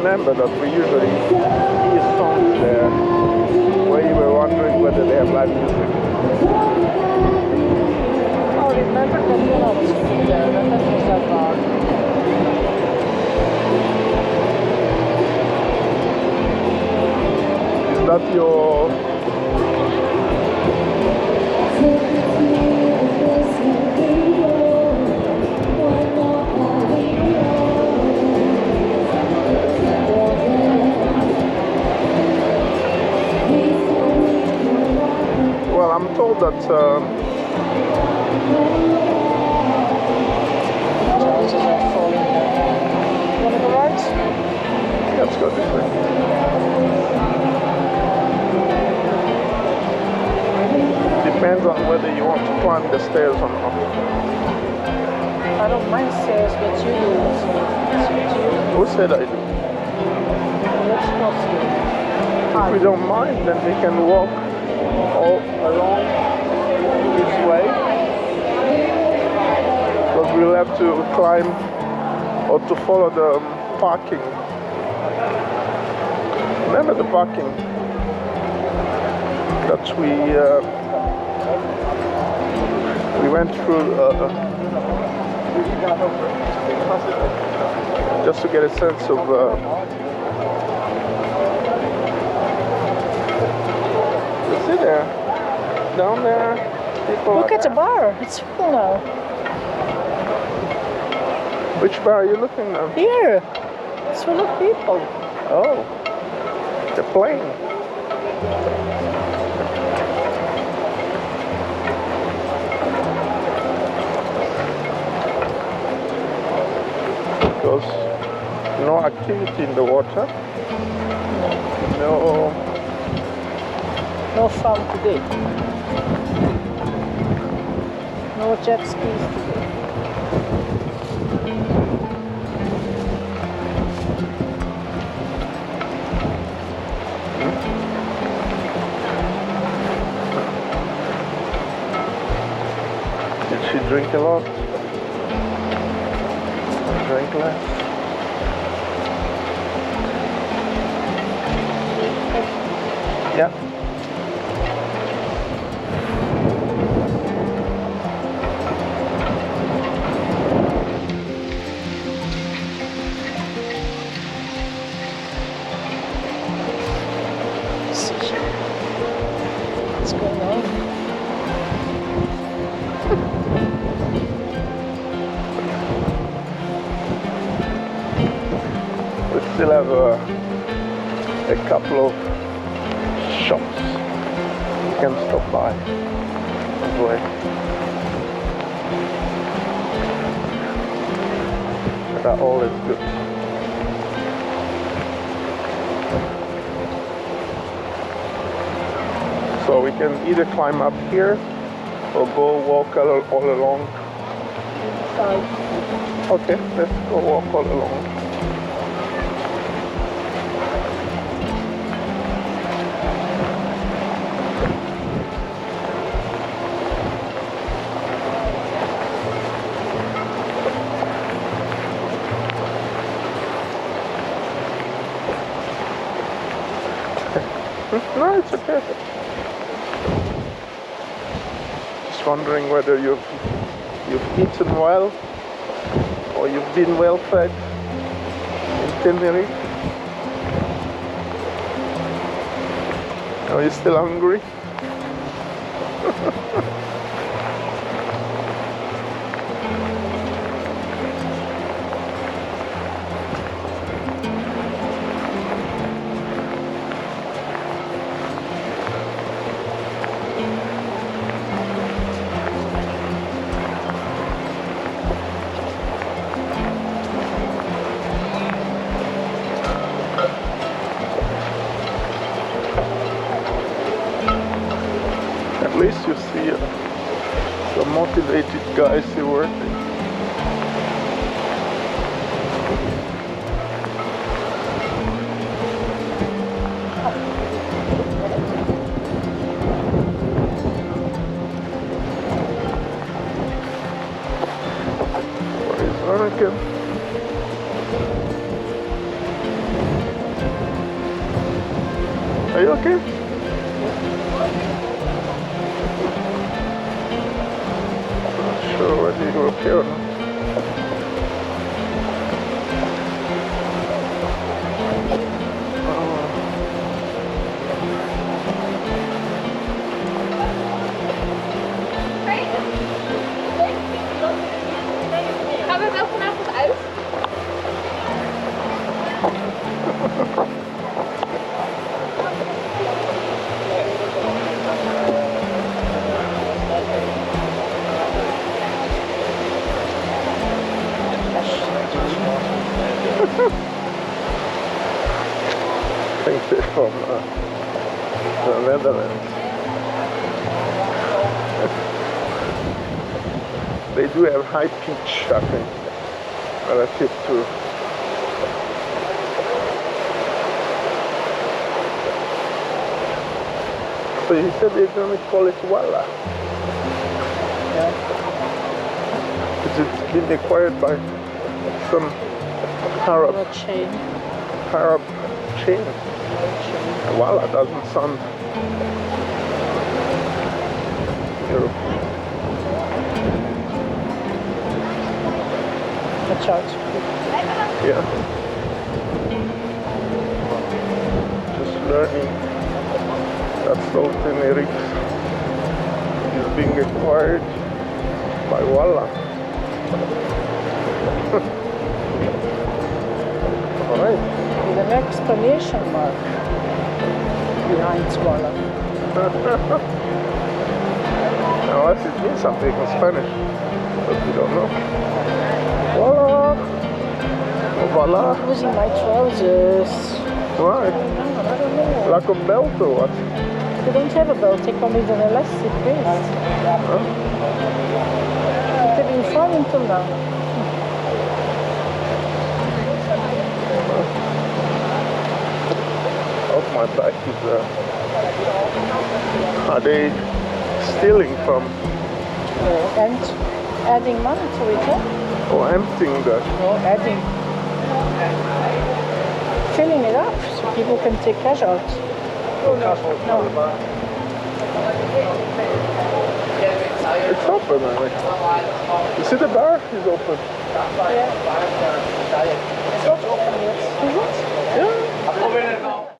remember that we usually hear songs there, where you were wondering whether they have live music. Oh, remember that when I was there, that was that bar. Is that your... Well, I'm told that Charges are falling down. You want to go right? let's go this way. Depends on whether you want to climb the stairs or not. I don't mind stairs, but you do. So it's up to you. Who said I do? Let's go see. If we don't mind, then we can walk all along this way. Because we'll have to climb or to follow the parking. Remember the parking that we went through just to get a sense of you see there, down there, people. Look at the bar, it's full now. Which bar are you looking at? Here, it's full of people. Oh, they're playing. Because no activity in the water. No fun today. No jet skis today. Did she drink a lot? Drink less? Yeah. What's going on? We still have a couple of shops you can stop by on the way. That all is good. So we can either climb up here or go walk all along. Okay, let's go walk all along. No, it's okay. Just wondering whether you've eaten well or you've been well fed in Tenerife. Are you still hungry? At least you see some motivated guys here working. Where is Anakin? group here. Gaan we wel vanavond uit? I think they're from the Netherlands. They do have high pitch, I think, relative to. So you said they're going to call it Walla. Yeah. It's been acquired by some Arab Chain. chain. Walla doesn't sound European. Watch out. Yeah. Just learning that Tenerife is being acquired by Walla. Alright. With an exclamation mark behind Walla. Unless it means something in Spanish, but we don't know. Voila! Voila! I'm losing my trousers. Why? I don't know. Like a belt or what? They don't have a belt, they come with an elastic waist. Huh? They've been fun until now. Off my back is are they stealing from And adding money to it, huh? or emptying the No, adding. Filling it up so people can take cash out. No. It's open, I think. You see the bar is open. Yeah. It's not open